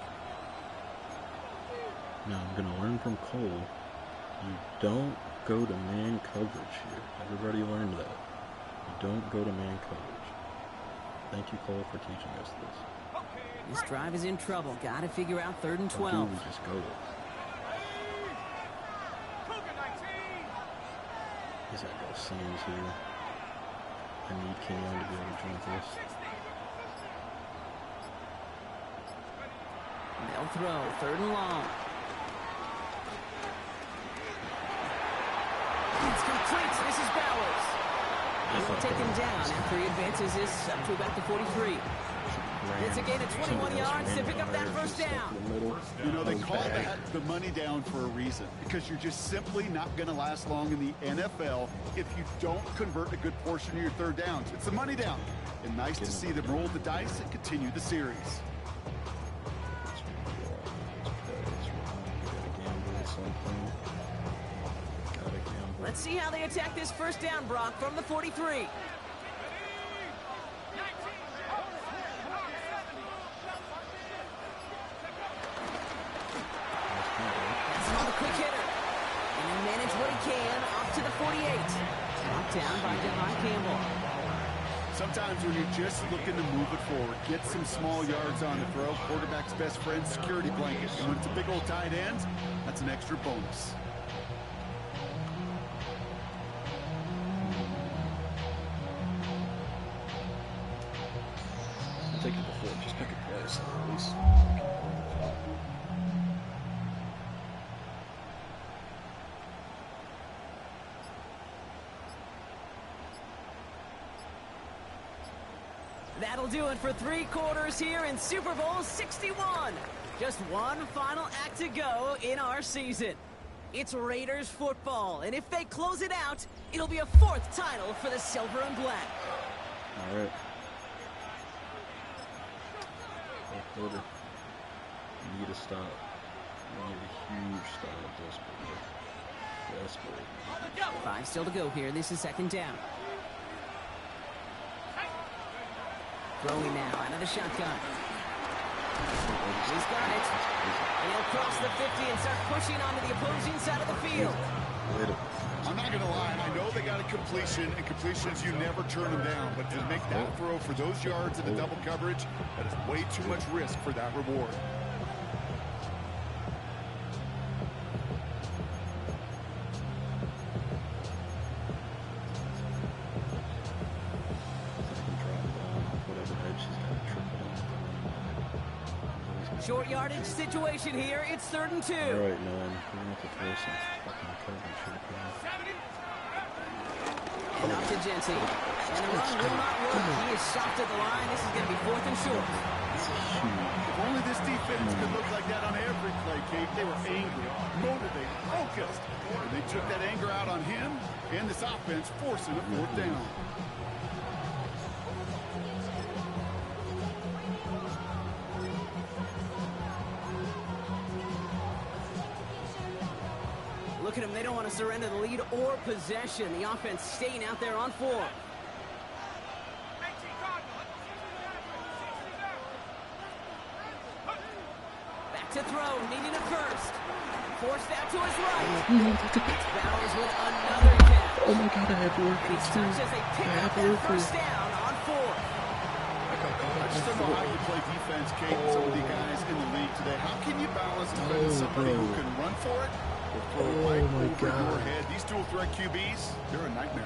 Now I'm going to learn from Cole. You don't go to man coverage here. Everybody learned that. You don't go to man coverage. Thank you, Cole, for teaching us this. This drive is in trouble. Got to figure out third and 12. Who we just go with? He's got to go Sands here. I need Kenyon to be able to jump this. They'll throw. Third and long. It's complete. This is Bowers. He will take him down after he advances this up to about the 43. It's a gain of 21 yards to pick up that first down. You know, they call that the money down for a reason, because you're just simply not going to last long in the NFL if you don't convert a good portion of your third downs. It's the money down. And nice to see them roll the dice and continue the series. Let's see how they attack this first down, Brock, from the 43. Quick hitter. And he managed what he can up to the 48. Knocked down by Devon Campbell. Sometimes when you're just looking to move it forward, get some small yards on the throw, quarterback's best friend, security blanket. And when it's a big old tight end, that's an extra bonus. I'll take it before. Just pick a place at least. That'll do it for 3 quarters here in Super Bowl 61. Just one final act to go in our season. It's Raiders football, and if they close it out, it'll be a 4th title for the Silver and Black. All right. Fourth quarter. You need a stop. You need a huge stop desperately. Desperate. 5 still to go here. This is 2nd down. Throwing now out of the shotgun. He's got it. And he'll cross the 50 and start pushing onto the opposing side of the field. I'm not going to lie. I know they got a completion, and completions, you never turn them down. But to make that throw for those yards in the double coverage, that is way too much risk for that reward. Short yardage situation here. It's 3rd and 2. All right, man. We're going to have to throw some fucking coverage here, And up to Jency. And the run will not work. He is stopped at the line. This is going to be 4th and short. If only this defense could look like that on every play, Kate. They were angry, motivated, focused. And they took that anger out on him and this offense, forcing a 4th down. Look at them. They don't want to surrender the lead or possession. The offense staying out there on 4. Back to throw, needing a first. Forced out to his right. Battles with another catch. Oh my God, I have work. And he stops as they pick up that first down on 4. I just don't know how you play defense, Kate, with some of the guys in the league today. How can you balance defending somebody who can run for it or throw it right over your head? These dual threat QBs, they're a nightmare.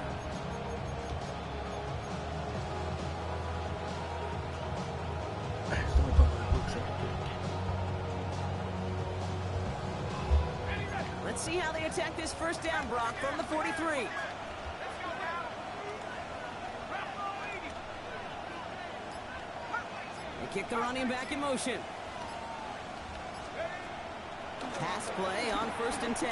Let's see how they attack this first down, Brock, from the 43. They kick the running back in motion. Pass play on 1st and 10.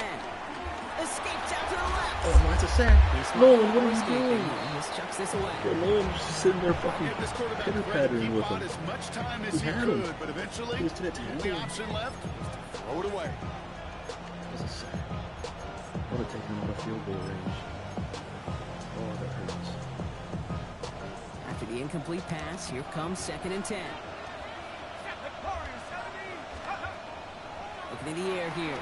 Escapes out to the left. Oh, that's a sack. Nolan, what are you doing? He just chucks this away. Yeah, Nolan's just sitting there fucking pitter pattering with him. As much time as he had could, him. But eventually, He was to the the option left was to throw it away. That's a sack. I would have taken him out of field goal range. Oh, that hurts. After the incomplete pass, here comes 2nd and 10. Looking in the air here.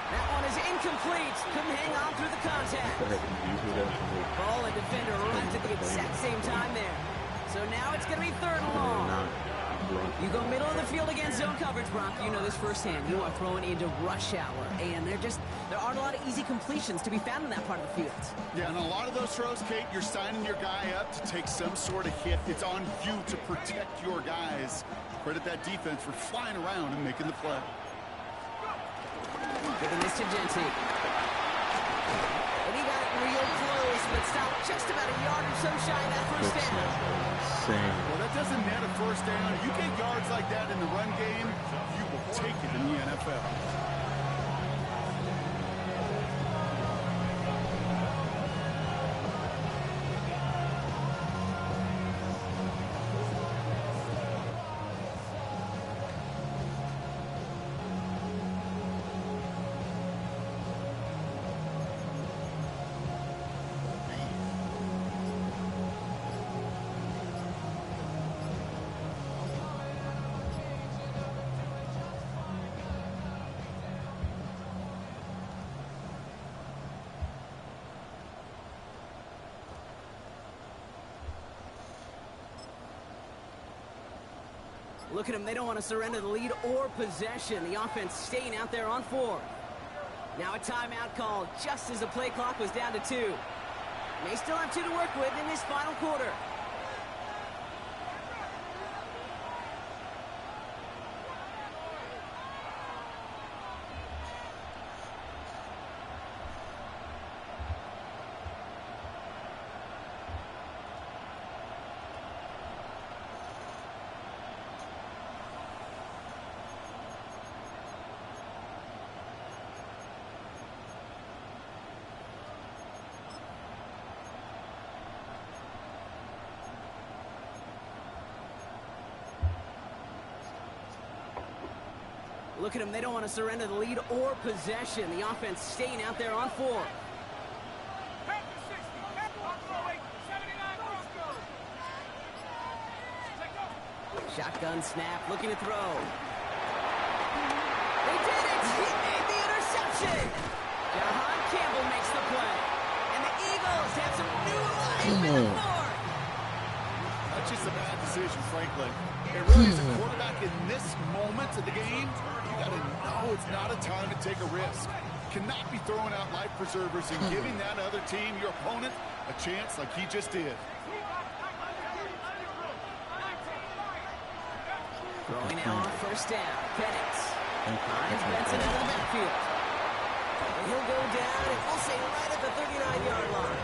That one is incomplete. Couldn't hang on through the contact. Ball and defender left at the exact same time there. So now it's going to be 3rd and long. You go middle of the field against zone coverage, Brock. You know this firsthand. You are throwing into rush hour, and there aren't a lot of easy completions to be found in that part of the field. Yeah, and a lot of those throws, Kate, you're signing your guy up to take some sort of hit. It's on you to protect your guys. Credit that defense for flying around and making the play. Giving this to Jency. And he got it real close, but stopped just about a yard or so shy of that first down. Well, that doesn't net a first down. You get yards like that in the run game, you will take it in the NFL. Look at them. They don't want to surrender the lead or possession. The offense staying out there on 4. Now a timeout called just as the play clock was down to 2. They still have 2 to work with in this final quarter. Look at them. They don't want to surrender the lead or possession. The offense staying out there on 4. Shotgun snap, looking to throw. They did it! He made the interception! Jahan Campbell makes the play. And the Eagles have some new life in the fourth. That's just a bad decision, frankly. It really is a quarterback in this moment of the game. You got to know it's not a time to take a risk. Cannot be throwing out life preservers and giving that other team, your opponent, a chance like he just did. Throwing now on first down. Penix finds Benson out of the backfield. He'll go down, and we'll say right at the 39-yard line.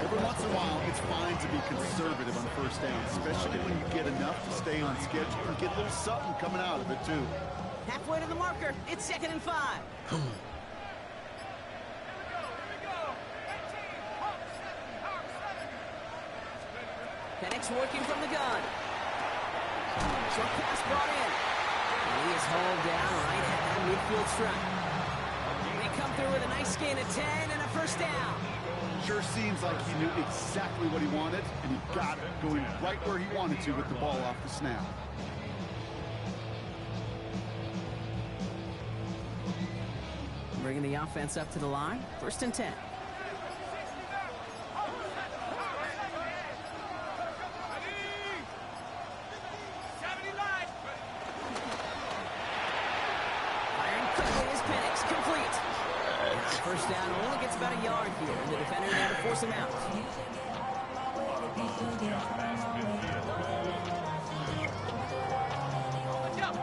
Every once in a while, it's fine to be conservative on first down, especially when you get enough to stay on schedule and get a little something coming out of it, too. Halfway to the marker. It's 2nd and 5. Penix working from the gun. Short pass brought in. And he is hauled down right at that midfield stripe. They come through with a nice gain of 10 and a first down. Sure seems like he knew exactly what he wanted, and he got it, going right where he wanted to with the ball off the snap. Bringing the offense up to the line. 1st and 10. First down, only gets about a yard here. The defender now to force him out.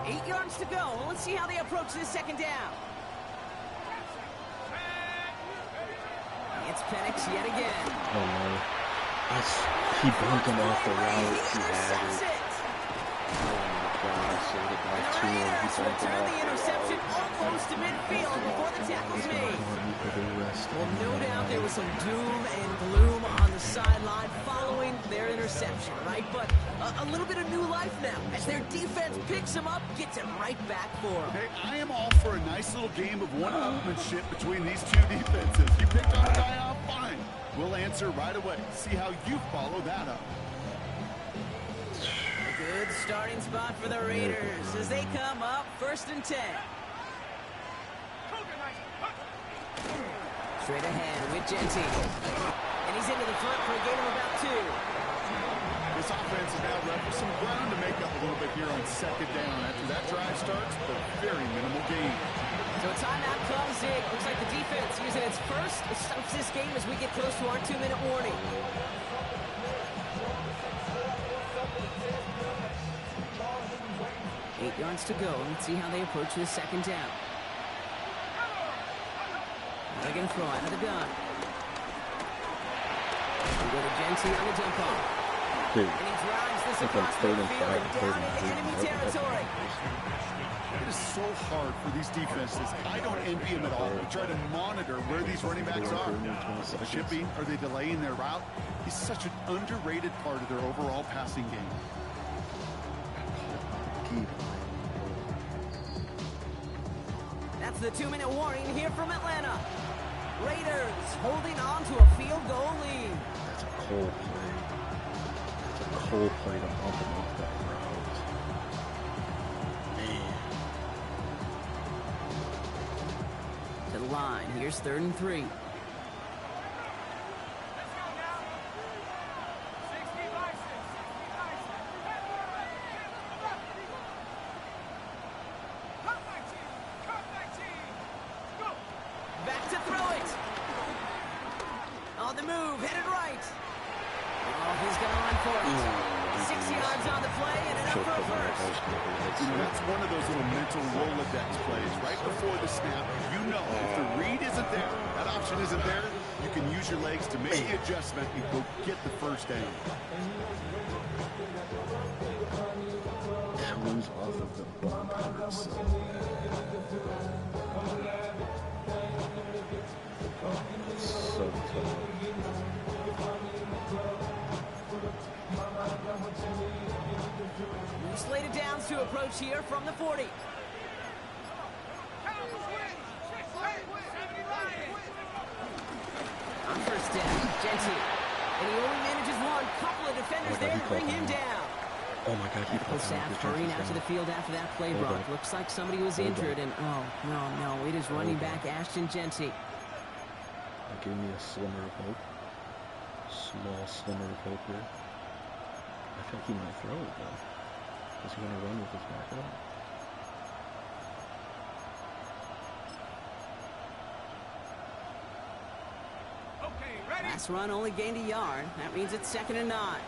8 yards to go. Let's see how they approach this 2nd down. It's Penix yet again. Oh no. He bumped him off the route. He had it. Return the interception almost to midfield before the tackle's made. Well, no doubt there was some doom and gloom on the sideline following their interception, right? But a little bit of new life now as their defense picks him up, gets him right back for him. Hey, I am all for a nice little game of one-upmanship between these two defenses. You picked on a guy off, fine. We'll answer right away. See how you follow that up. Good starting spot for the Raiders as they come up 1st and 10. Straight ahead with Genty. And he's into the front for a gain of about 2. This offense is now left with some ground to make up a little bit here on 2nd down. After that drive starts, but very minimal gain. So a timeout comes in. Looks like the defense using its first. It stops this game as we get close to our 2-minute warning. Eight yards to go. Let's see how they approach this 2nd down. They're going to throw out of the gun. We go to Genty on the dump off. And he drives this across the field and down into enemy territory. It is so hard for these defenses. I don't envy them at all. We try to monitor where these running backs are. Shipping, are they delaying their route? He's such an underrated part of their overall passing game. That's the 2-minute warning here from Atlanta. Raiders holding on to a field goal lead. That's a cold play. That's a cold play to bump him off that route. Man. To the line. Here's 3rd and 3. That's one of those little mental Rolodex plays. Right before the snap, you know if the read isn't there, that option isn't there, you can use your legs to make the adjustment and go get the first down. Comes off of the bump hurts so bad. It's so tough. Slated downs to approach here from the 40. step. Genty. And he only manages one. Couple of defenders there to bring him down. Oh my God, Medical staff hurrying out to the field after that play, Brock. Looks like somebody was injured, and oh, no, it is running back Ashton Genty. That gave me a slimmer of hope. Small slimmer of hope here. I think he might throw it, though. Is he going to run with his back up? Last run only gained a yard. That means it's 2nd and 9.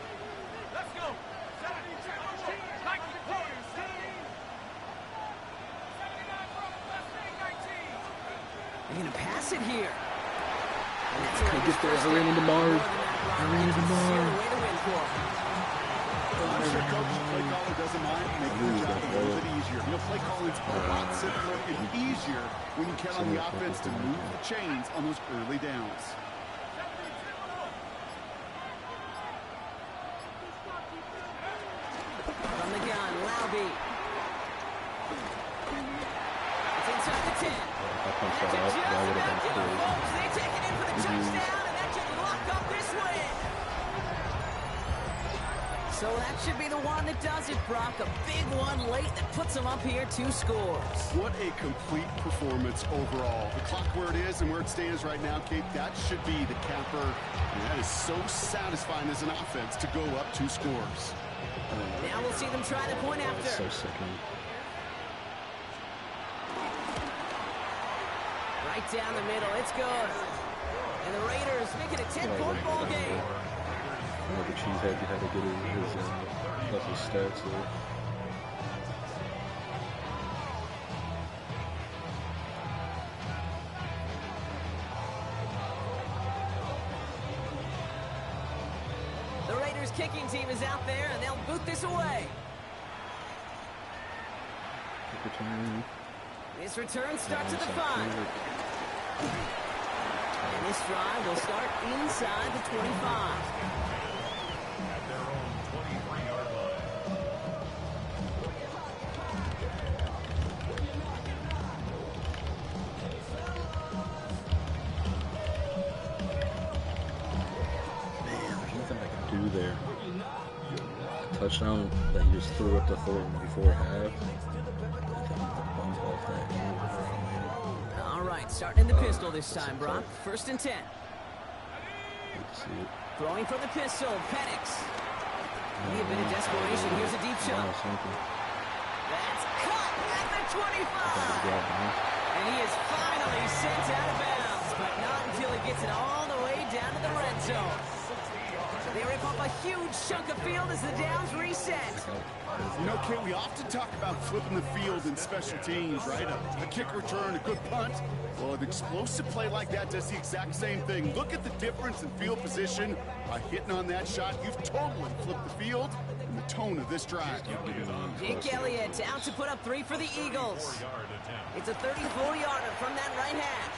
Let's go. They're going to pass it here. And that's Can I get there? I ran into Mars. I'm sure coach, play caller doesn't mind making the job a little bit easier. You know, play calling's a lot simpler and easier when you count on the offense to move the chains on those early downs. From the gun, Lauby. It's inside the 10. They take it in for the touchdown, and that should lock up this win. So that should be the one that does it, Brock. A big one late that puts them up here 2 scores. What a complete performance overall. The clock where it is and where it stands right now, Kate, that should be the capper. And that is so satisfying as an offense to go up 2 scores. Now we'll see them try the point after. So sickening. Right down the middle, it's good. And the Raiders make it a 10-point ball game. The cheesehead had to get his stats there. The Raiders kicking team is out there, and they'll boot this away. This return starts at the 5. And this drive will start inside the 25. At their own 23-yard line. Man, there's nothing I can do there. The touchdown that he just threw up the throw before half. All right, starting in the pistol this time, Brock. 1st and 10. Throwing from the pistol, Penix. Maybe a bit of desperation. Here's a deep shot. That's caught at the 25. And he is finally sent out of bounds, but not until he gets it all the way down to the red zone. They rip up a huge chunk of field as the downs reset. You know, Kate, we often talk about flipping the field in special teams, right? A kick return, a good punt. Well, an explosive play like that does the exact same thing. Look at the difference in field position. By hitting on that shot, you've totally flipped the field and the tone of this drive. Jake Elliott out to put up 3 for the Eagles. It's a 34-yarder from that right hash.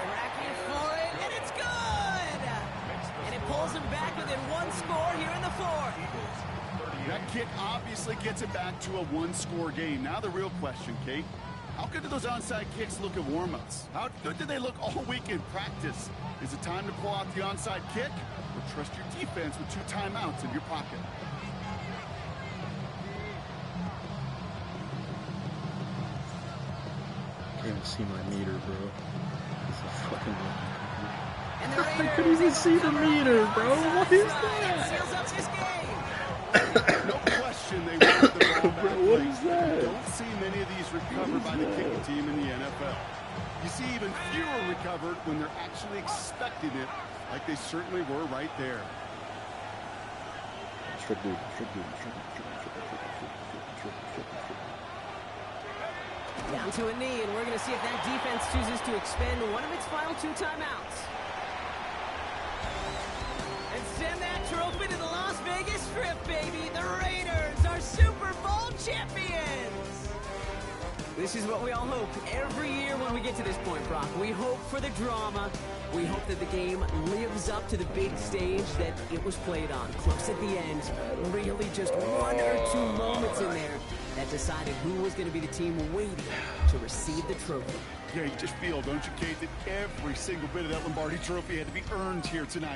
Tracking for it, and it's good! And it pulls him back within 1 score here in the 4th. That kick obviously gets it back to a 1-score game. Now the real question, Kate, how good do those onside kicks look at warm-ups? How good do they look all week in practice? Is it time to pull out the onside kick or trust your defense with 2 timeouts in your pocket? Can't even see my meter, bro. It's a fucking And the I couldn't even see the meter, bro. What is that? Seals up this game. No question they wanted the ball back. What is that? You don't see many of these recovered by the kicking team in the NFL. You see even fewer recovered when they're actually expecting it, like they certainly were right there. Down to a knee, and we're going to see if that defense chooses to expend one of its final 2 timeouts. And send that trophy to the Las Vegas Strip, baby. The Raiders are Super Bowl champions. This is what we all hope every year when we get to this point, Brock. We hope for the drama. We hope that the game lives up to the big stage that it was played on. Close at the end. Really just 1 or 2 moments in there. that decided who was going to be the team waiting to receive the trophy. Yeah, you just feel, don't you, Kate, that every single bit of that Lombardi trophy had to be earned here tonight.